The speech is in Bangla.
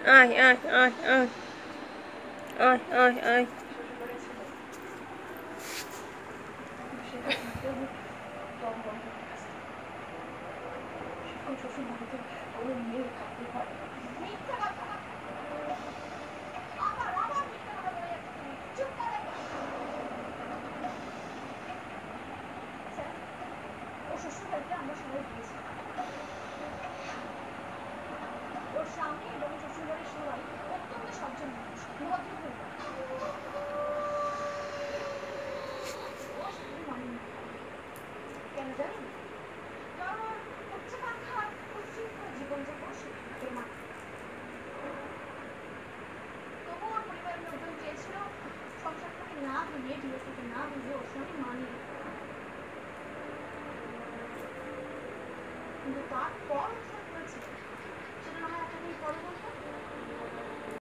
আয় আয় আয় আয় আয় আয় আয় ওর স্বামী এবং শ্বশুরবাড়ির সবাই অত্যন্ত সজ্জন মানুষ, ভদ্র পরিবার। ও সেগুলো মানেনি। কেন জানেন? কারণ উচ্চাকাঙ্ক্ষা উচ্ছৃঙ্খল জীবনযাপন এর মানে। তবু ওর পরিবারের লোকজন চেয়েছিল সংসারটাকে না ভেঙে, ডিভোর্সটাকে না ভেঙে ওর স্বামী মানিয়ে নিতে। কিন্তু তারপর